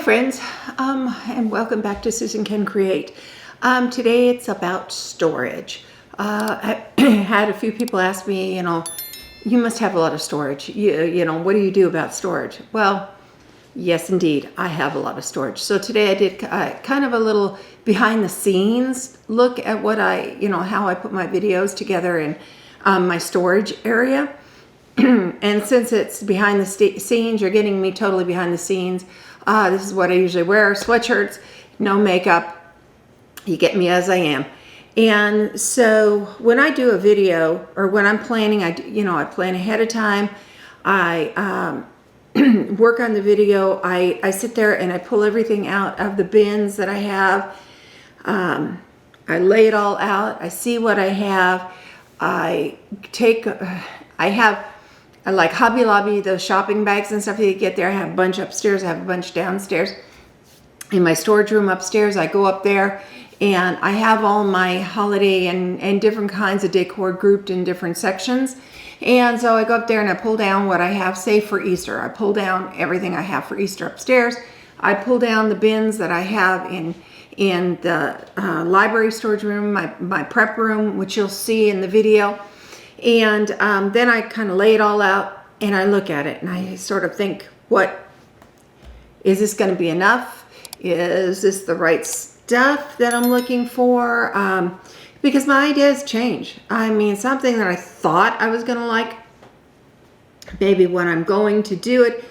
friends, and welcome back to SusanCanCreate. Today it's about storage. I had a few people ask me, you must have a lot of storage. What do you do about storage? Well, yes, indeed, I have a lot of storage. So today I did kind of a little behind the scenes look at what how I put my videos together in my storage area. And since it's behind the scenes, you're getting me totally behind the scenes. This is what I usually wear: sweatshirts, no makeup. You get me as I am. And so when I do a video, or when I'm planning, I plan ahead of time. I work on the video. I sit there and I pull everything out of the bins that I have. I lay it all out. I see what I have. I like Hobby Lobby, those shopping bags and stuff that you get there. I have a bunch upstairs. I have a bunch downstairs. In my storage room upstairs, I go up there and I have all my holiday and different kinds of decor grouped in different sections. And so I go up there and I pull down what I have, say for Easter. I pull down everything I have for Easter upstairs. I pull down the bins that I have in the library storage room, my prep room, which you'll see in the video. And then I kind of lay it all out and I look at it and I sort of think, is this going to be enough? Is this the right stuff that I'm looking for? Because my ideas change. I mean, something that I thought I was going to like, maybe when I'm going to do it,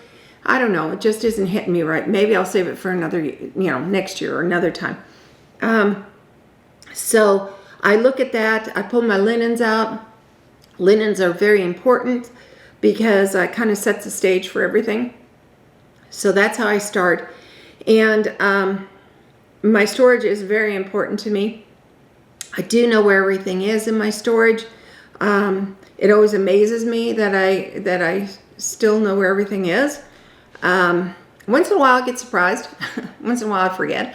I don't know, it just isn't hitting me right. Maybe I'll save it for another, next year or another time. So I look at that, I pull my linens out. Linens are very important because it kind of sets the stage for everything. So that's how I start. And my storage is very important to me. I do know where everything is in my storage. It always amazes me that I still know where everything is. Once in a while I get surprised. Once in a while I forget.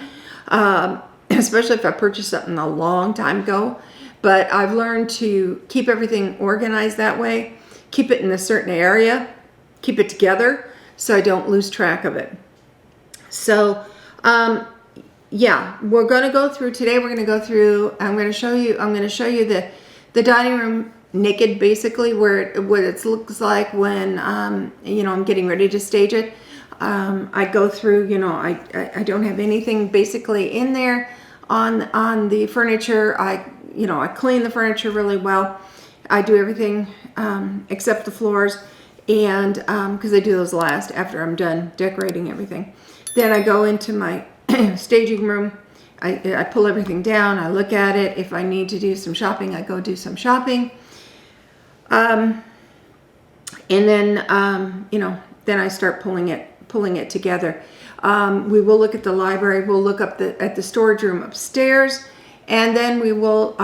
Especially if I purchased something a long time ago. But I've learned to keep everything organized that way, keep it in a certain area, keep it together so I don't lose track of it. So, yeah, we're going to go through today. I'm going to show you the dining room naked, basically, what it looks like when I'm getting ready to stage it. I go through, I don't have anything basically in there on the furniture. I clean the furniture really well. I do everything except the floors, and because I do those last after I'm done decorating everything. Then I go into my staging room. I pull everything down. I look at it. If I need to do some shopping, I go do some shopping. And then then I start pulling it together. We will look at the library. We'll look up at the storage room upstairs. And then we will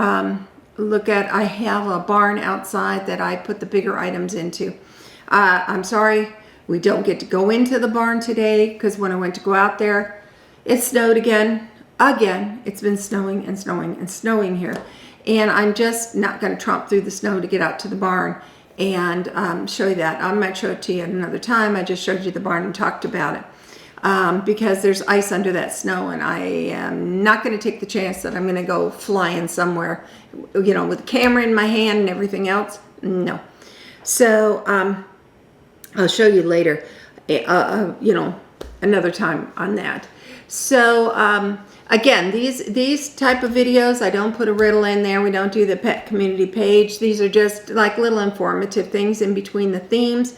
look at, I have a barn outside that I put the bigger items into. I'm sorry, we don't get to go into the barn today because when I went to go out there, it snowed again. It's been snowing and snowing and snowing here. And I'm just not going to tromp through the snow to get out to the barn and show you that. I might show it to you at another time. I just showed you the barn and talked about it. Because there's ice under that snow, and I am not going to take the chance that I'm going to go flying somewhere, with a camera in my hand and everything else. No. So I'll show you later, another time on that. So again, these type of videos, I don't put a riddle in there. We don't do the pet community page. These are just like little informative things in between the themes.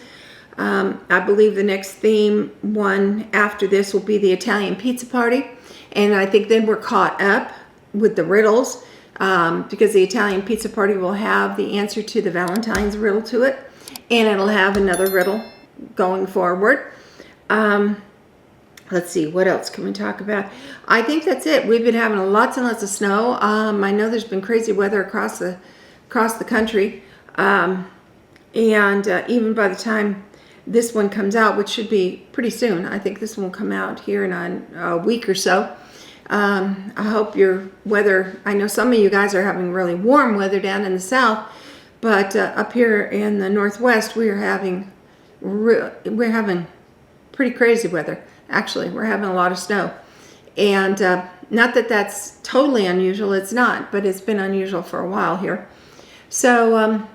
I believe the next theme one after this will be the Italian pizza party. And I think then we're caught up with the riddles because the Italian pizza party will have the answer to the Valentine's riddle to it. And it'll have another riddle going forward. Let's see, what else can we talk about? I think that's it. We've been having lots and lots of snow. I know there's been crazy weather across the country. And even by the time this one comes out, which should be pretty soon. I think this one will come out here in a week or so. I hope your weather, I know some of you guys are having really warm weather down in the south, but up here in the northwest, we're having pretty crazy weather. actually. We're having a lot of snow. And not that that's totally unusual, it's not, but it's been unusual for a while here. So,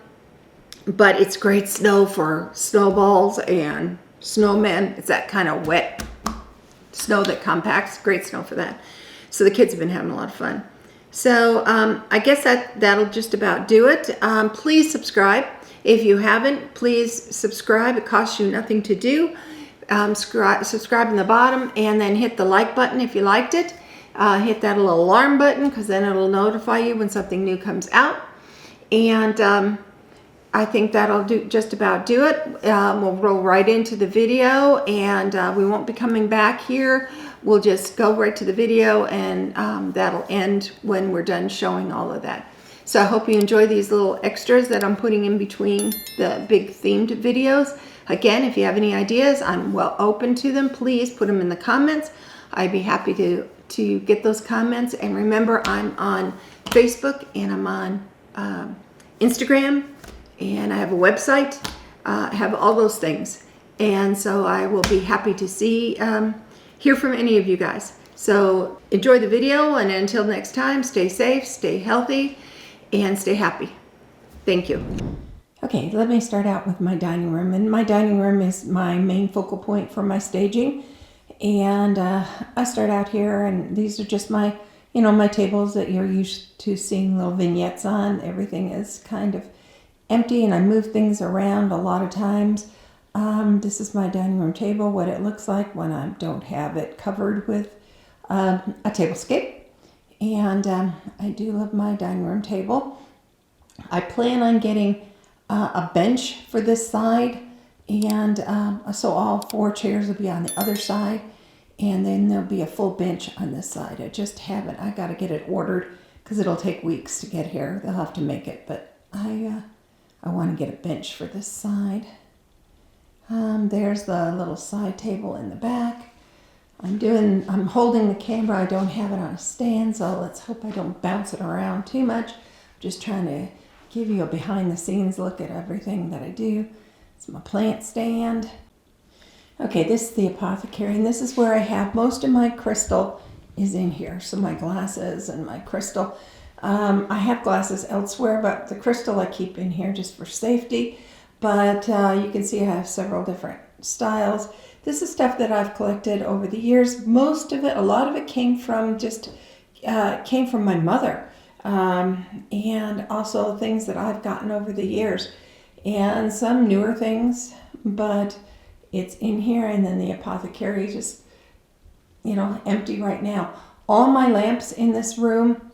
but it's great snow for snowballs and snowmen. It's that kind of wet snow that compacts. Great snow for that. So the kids have been having a lot of fun. So I guess that'll just about do it. Please subscribe. If you haven't, please subscribe. It costs you nothing to do. Subscribe in the bottom and then hit the like button if you liked it. Hit that little alarm button because then it'll notify you when something new comes out. And I think that'll just about do it. We'll roll right into the video, and we won't be coming back here. We'll just go right to the video, and that'll end when we're done showing all of that. So I hope you enjoy these little extras that I'm putting in between the big themed videos. Again, if you have any ideas, I'm well open to them. Please put them in the comments. I'd be happy to get those comments. And remember, I'm on Facebook and I'm on Instagram, and I have a website. I have all those things. And so I will be happy to hear from any of you guys. So enjoy the video, and until next time, stay safe, stay healthy, and stay happy. Thank you. Okay, let me start out with my dining room. And my dining room is my main focal point for my staging. And I start out here, and these are just my, my tables that you're used to seeing little vignettes on. Everything is kind of empty, and I move things around a lot of times. This is my dining room table, what it looks like when I don't have it covered with a tablescape. And I do love my dining room table. I plan on getting a bench for this side, and so all 4 chairs will be on the other side, and then there'll be a full bench on this side. I just haven't. I got to get it ordered because it'll take weeks to get here. They'll have to make it, but I want to get a bench for this side. There's the little side table in the back. I'm holding the camera. I don't have it on a stand, so let's hope I don't bounce it around too much. I'm just trying to give you a behind the scenes look at everything that I do. It's my plant stand. Okay, this is the apothecary, and this is where I have most of my crystal is in here. So my glasses and my crystal. I have glasses elsewhere, but the crystal I keep in here just for safety. But you can see I have several different styles. This is stuff that I've collected over the years. Most of it, a lot of it came from my mother. And also things that I've gotten over the years. And some newer things, but it's in here. And then the apothecary is just, empty right now. All my lamps in this room,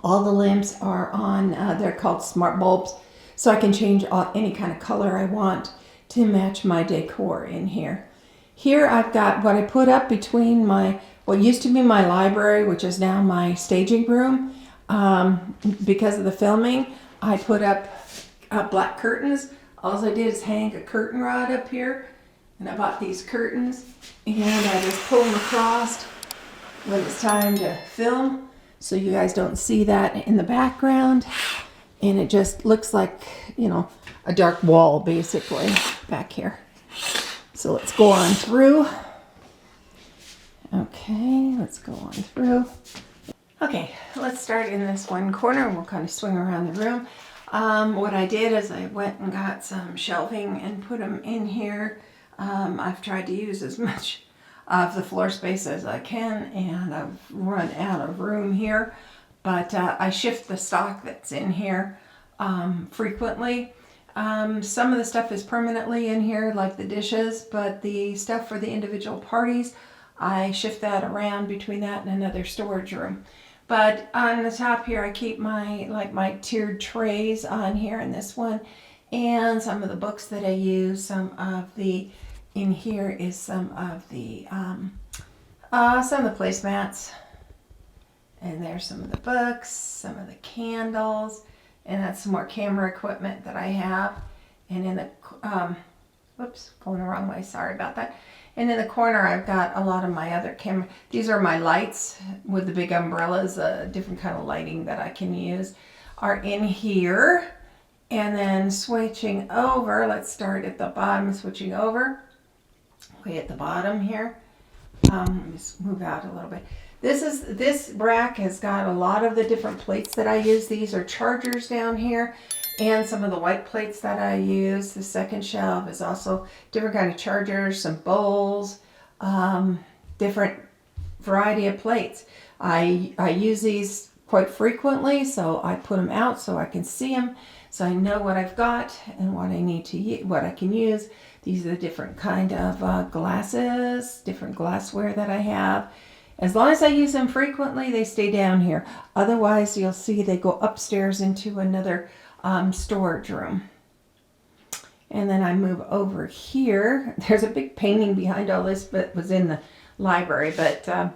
all the lamps are on, they're called smart bulbs. So I can change any kind of color I want to match my decor in here. Here I've got what I put up between what used to be my library, which is now my staging room. Because of the filming, I put up black curtains. All I did is hang a curtain rod up here, and I bought these curtains, and I just pull them across when it's time to film, so you guys don't see that in the background, and it just looks like, a dark wall basically back here. So let's go on through. Okay, let's go on through. Okay, let's start in this one corner, and we'll kind of swing around the room. What I did is I went and got some shelving and put them in here. I've tried to use as much of the floor space as I can, and I've run out of room here. But I shift the stock that's in here frequently. Some of the stuff is permanently in here, like the dishes, but the stuff for the individual parties, I shift that around between that and another storage room. But on the top here, I keep my tiered trays on here in this one, and some of the books that I use. In here is some of the placemats, and there's some of the books, some of the candles, and that's some more camera equipment that I have. And in the whoops, going the wrong way. Sorry about that. And in the corner, I've got a lot of my other camera. These are my lights with the big umbrellas, different kind of lighting that I can use are in here. And then switching over, let's start at the bottom, switching over. Way at the bottom here, Let me just move out a little bit. This rack has got a lot of the different plates that I use. These are chargers down here, and some of the white plates that I use. The second shelf is also different kind of chargers, some bowls, different variety of plates. I use these quite frequently, so I put them out so I can see them, so I know what I've got and what I need to what I can use. These are the different kind of glasses, different glassware that I have. As long as I use them frequently, they stay down here. Otherwise, you'll see they go upstairs into another storage room. And then I move over here. There's a big painting behind all this, but was in the library. But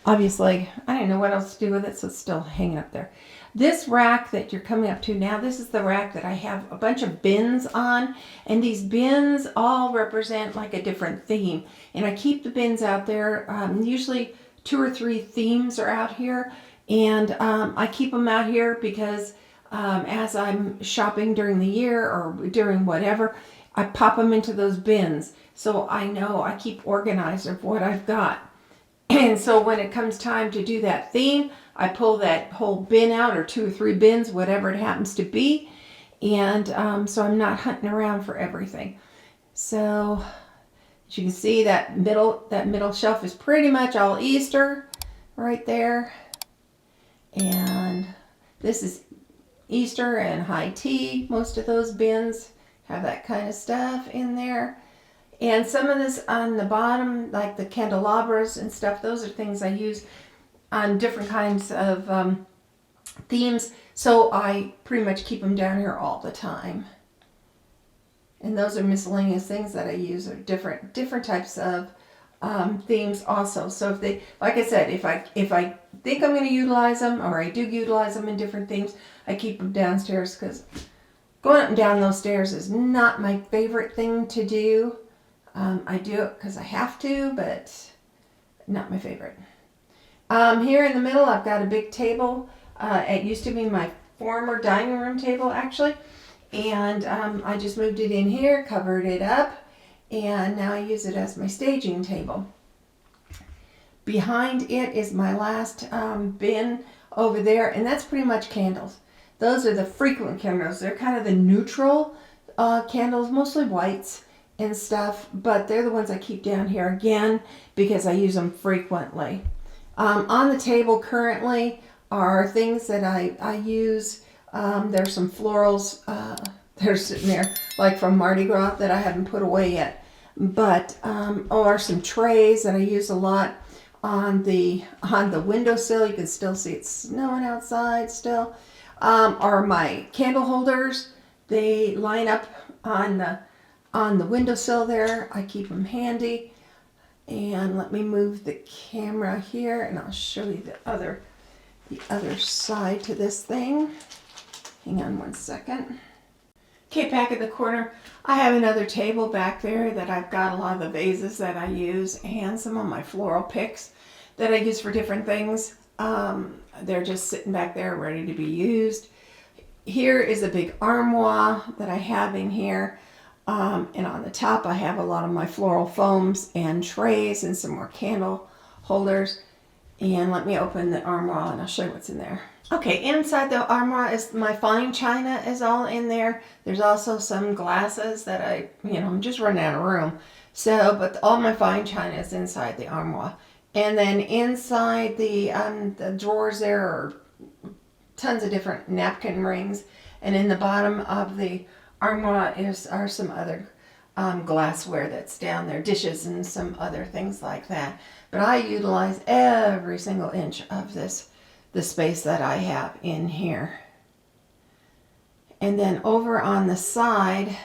obviously, I didn't know what else to do with it, so it's still hanging up there. This rack that you're coming up to now, this is the rack that I have a bunch of bins on. And these bins all represent like a different theme. And I keep the bins out there. Usually 2 or 3 themes are out here. And I keep them out here because as I'm shopping during the year or during whatever, I pop them into those bins. So I know I keep organized of what I've got. And so when it comes time to do that theme, I pull that whole bin out, or 2 or 3 bins, whatever it happens to be. And so I'm not hunting around for everything. So as you can see, that middle shelf is pretty much all Easter right there. And this is Easter and high tea. Most of those bins have that kind of stuff in there. And some of this on the bottom, like the candelabras and stuff, those are things I use on different kinds of themes. So I pretty much keep them down here all the time. And those are miscellaneous things that I use, or different types of themes also. So if they, like I said, if I think I'm going to utilize them, or I do utilize them in different themes, I keep them downstairs, because going up and down those stairs is not my favorite thing to do. I do it because I have to, but not my favorite. Here in the middle, I've got a big table. It used to be my former dining room table, actually. And I just moved it in here, covered it up, and now I use it as my staging table. Behind it is my last bin over there, and that's pretty much candles. Those are the frequent candles. They're kind of the neutral candles, mostly whites and stuff, but they're the ones I keep down here again because I use them frequently. On the table currently are things that I use. There's some florals they're sitting there, like from Mardi Gras, that I haven't put away yet. But or some trays that I use a lot on the windowsill. You can still see it's snowing outside still. Or my candle holders. They line up on the windowsill there. I keep them handy. And let me move the camera here, and I'll show you the other side to this thing. Hang on one second. Okay, back in the corner, I have another table back there that I've got a lot of the vases that I use, and some of my floral picks that I use for different things. They're just sitting back there ready to be used. Here is a big armoire that I have in here. And on the top, I have a lot of my floral foams and trays and some more candle holders. And let me open the armoire and I'll show you what's in there. Okay, inside the armoire is my fine china is all in there. There's also some glasses that I'm just running out of room. So, but all my fine china is inside the armoire. And then inside the drawers there are tons of different napkin rings. And in the bottom of the armoire are some other glassware that's down there, dishes and some other things like that. But I utilize every single inch of the space that I have in here. And then over on the side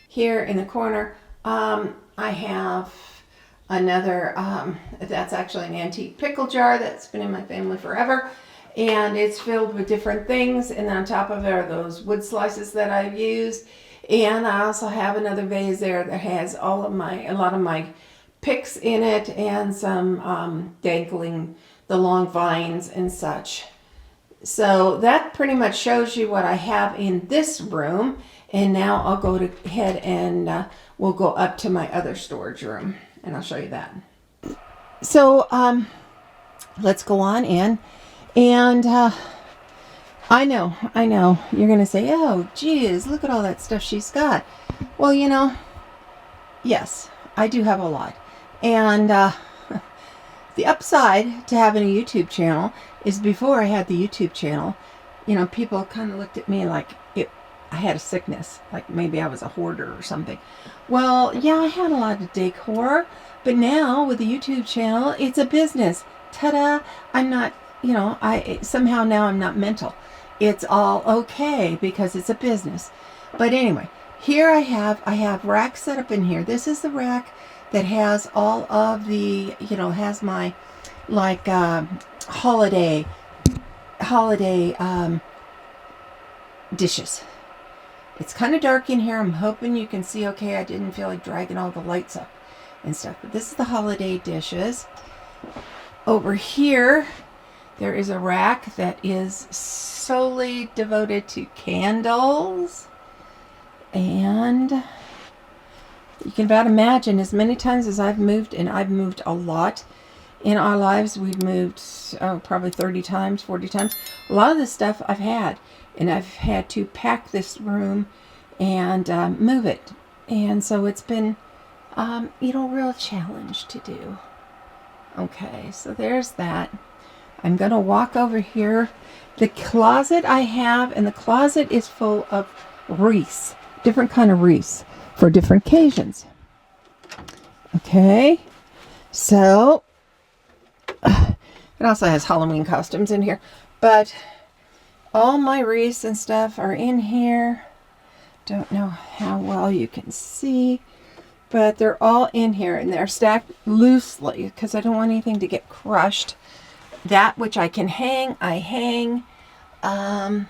here in the corner, I have another, that's actually an antique pickle jar that's been in my family forever. And it's filled with different things. And on top of it are those wood slices that I've used. And I also have another vase there that has a lot of my picks in it, and some dangling the long vines and such. So that pretty much shows you what I have in this room. And now I'll go ahead and we'll go up to my other storage room, and I'll show you that. So let's go on in. And I know, you're going to say, oh, geez, look at all that stuff she's got. Well, you know, yes, I do have a lot. And the upside to having a YouTube channel is before I had the YouTube channel, you know, people kind of looked at me like I had a sickness, like maybe I was a hoarder or something. Well, yeah, I had a lot of decor, but now with the YouTube channel, it's a business. Ta-da! I'm not, you know, somehow now I'm not mental. It's all okay because it's a business. But anyway, here I have racks set up in here. This is the rack that has all of the, you know, has my like holiday dishes. It's kind of dark in here. I'm hoping you can see okay. I didn't feel like dragging all the lights up and stuff. But this is the holiday dishes. Over here, there is a rack that is solely devoted to candles. And you can about imagine as many times as I've moved, and I've moved a lot in our lives. We've moved probably 30 times, 40 times. A lot of this stuff I've had. And I've had to pack this room and move it. And so it's been, you know, a real challenge to do. Okay, so there's that. I'm going to walk over here. The closet I have, and the closet is full of wreaths. Different kind of wreaths for different occasions. Okay, so it also has Halloween costumes in here. But all my wreaths and stuff are in here. Don't know how well you can see, but they're all in here and they're stacked loosely because I don't want anything to get crushed. That which I can hang, I hang. And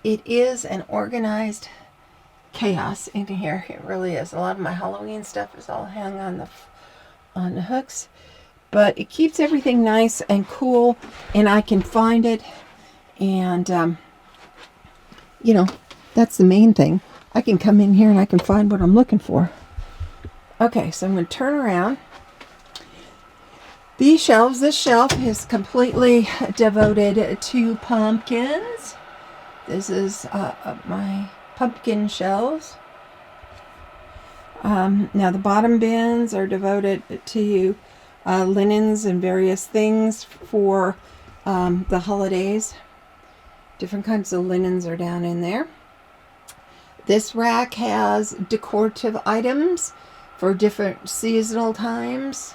it is an organized chaos in here. It really is. A lot of my Halloween stuff is all hung on the hooks. But it keeps everything nice and cool, and I can find it. And, you know, that's the main thing. I can come in here and I can find what I'm looking for. Okay, so I'm going to turn around. These shelves, this shelf is completely devoted to pumpkins. This is my pumpkin shelves. Now the bottom bins are devoted to linens and various things for the holidays. Different kinds of linens are down in there. This rack has decorative items for different seasonal times.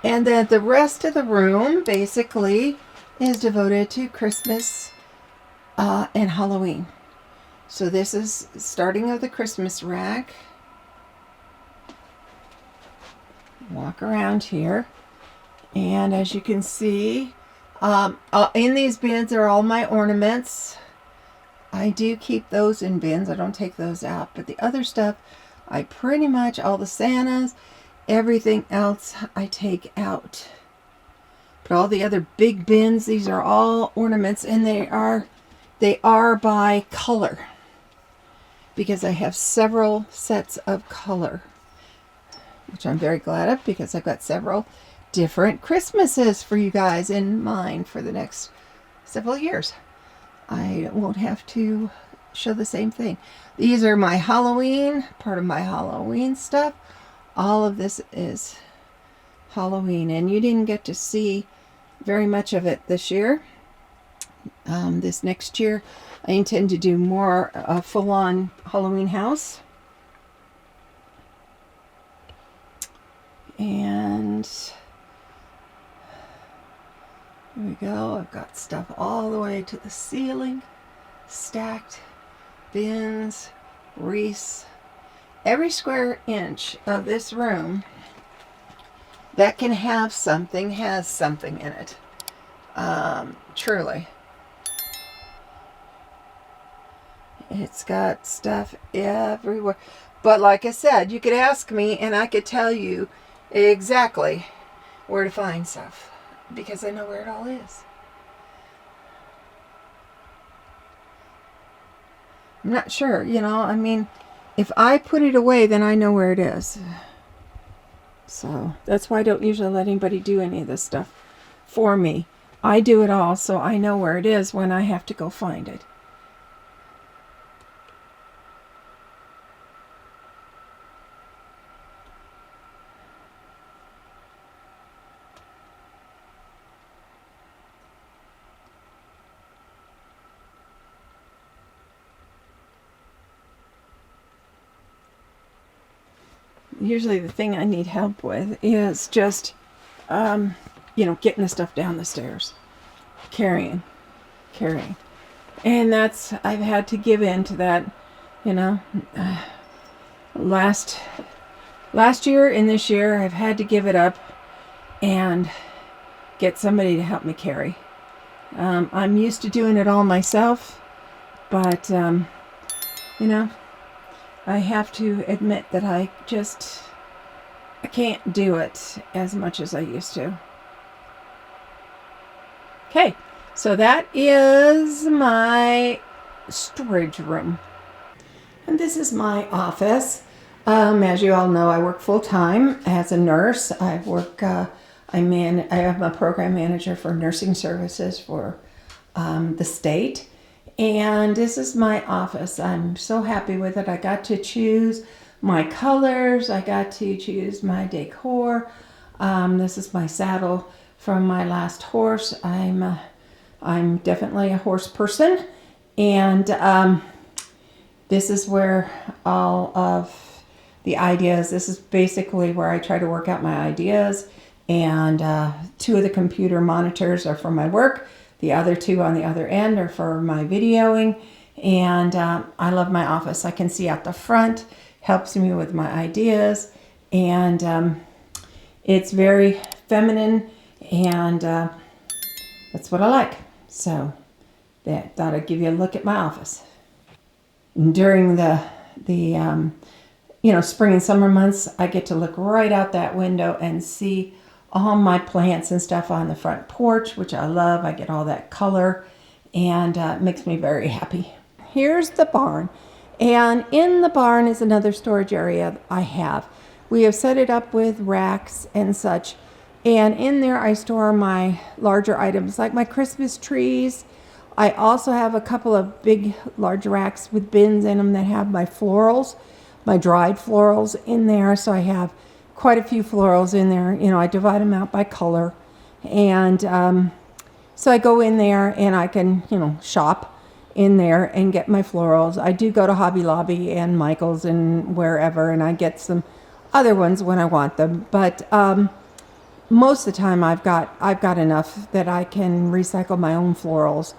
And then the rest of the room basically is devoted to Christmas and Halloween. So this is starting of the Christmas rack. Walk around here, and as you can see, in these bins are all my ornaments. I do keep those in bins. I don't take those out, but the other stuff, I pretty much, all the Santas, everything else I take out. But all the other big bins, these are all ornaments, and they are by color because I have several sets of color, which I'm very glad of because I've got several different Christmases for you guys in mind for the next several years. I won't have to show the same thing. These are my Halloween, part of my Halloween stuff. All of this is Halloween, and you didn't get to see very much of it this year. This next year, I intend to do more full-on Halloween house. And here we go. I've got stuff all the way to the ceiling, stacked bins, wreaths. Every square inch of this room that can have something has something in it. Truly. It's got stuff everywhere. But like I said, you could ask me and I could tell you exactly where to find stuff because I know where it all is. I'm not sure, you know, I mean, if I put it away, then I know where it is. So that's why I don't usually let anybody do any of this stuff for me. I do it all, so I know where it is when I have to go find it. Usually the thing I need help with is just, you know, getting the stuff down the stairs. Carrying. And that's, I've had to give in to that, you know. Last year and this year, I've had to give it up and get somebody to help me carry. I'm used to doing it all myself, but, you know, I have to admit that I can't do it as much as I used to. Okay, so that is my storage room. And this is my office. As you all know, I work full-time as a nurse. I am a program manager for nursing services for the state. And this is my office. I'm so happy with it. I got to choose my colors. I got to choose my decor. This is my saddle from my last horse. I'm definitely a horse person. And this is where all of the ideas, this is basically where I try to work out my ideas. And 2 of the computer monitors are for my work. The other 2 on the other end are for my videoing. And I love my office. I can see out the front, helps me with my ideas. And it's very feminine, and that's what I like. So thought I'd give you a look at my office. During the you know, spring and summer months, I get to look right out that window and see all my plants and stuff on the front porch, which I love. I get all that color, and it makes me very happy. Here's the barn, and in the barn is another storage area I have. We have set it up with racks and such, and in there I store my larger items like my Christmas trees. I also have a couple of big large racks with bins in them that have my florals, my dried florals in there. So I have quite a few florals in there. You know, I divide them out by color. And so I go in there and I can, you know, shop in there and get my florals. I do go to Hobby Lobby and Michael's and wherever, and I get some other ones when I want them. But most of the time I've got enough that I can recycle my own florals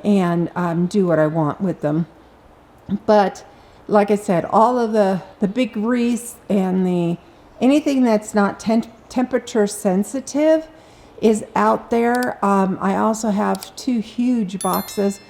and do what I want with them. But like I said, all of the big wreaths and anything that's not temperature sensitive is out there. I also have 2 huge boxes,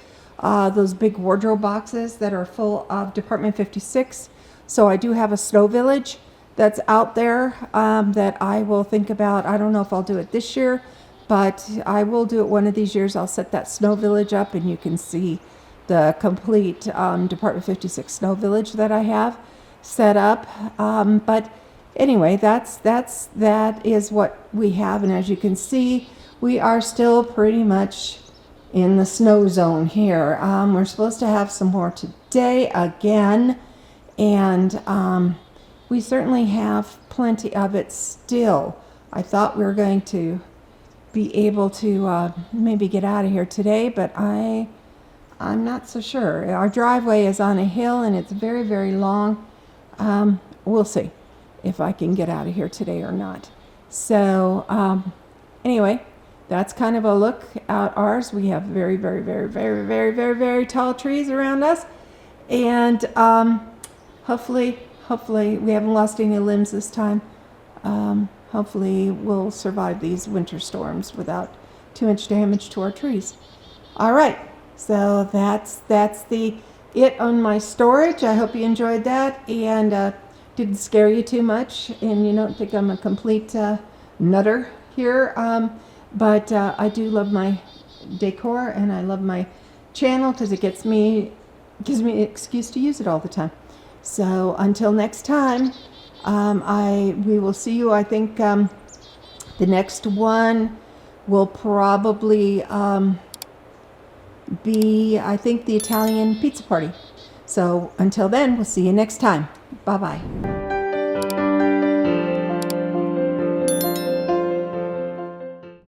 those big wardrobe boxes that are full of Department 56. So I do have a snow village that's out there that I will think about. I don't know if I'll do it this year, but I will do it one of these years. I'll set that snow village up and you can see the complete Department 56 snow village that I have set up. But anyway, that is what we have. And as you can see, we are still pretty much in the snow zone here. We're supposed to have some more today again. And we certainly have plenty of it still. I thought we were going to be able to maybe get out of here today, but I'm not so sure. Our driveway is on a hill and it's very, very long. We'll see if I can get out of here today or not. So anyway, that's kind of a look at ours. We have very, very, very, very, very, very, very tall trees around us. And hopefully we haven't lost any limbs this time. Hopefully we'll survive these winter storms without too much damage to our trees. All right, so that's it on my storage. I hope you enjoyed that and didn't scare you too much, and you don't think I'm a complete nutter here. But I do love my decor and I love my channel because it gets me gives me an excuse to use it all the time. So until next time, we will see you. I think the next one will probably be, I think, the Italian pizza party. So until then, we'll see you next time. Bye-bye.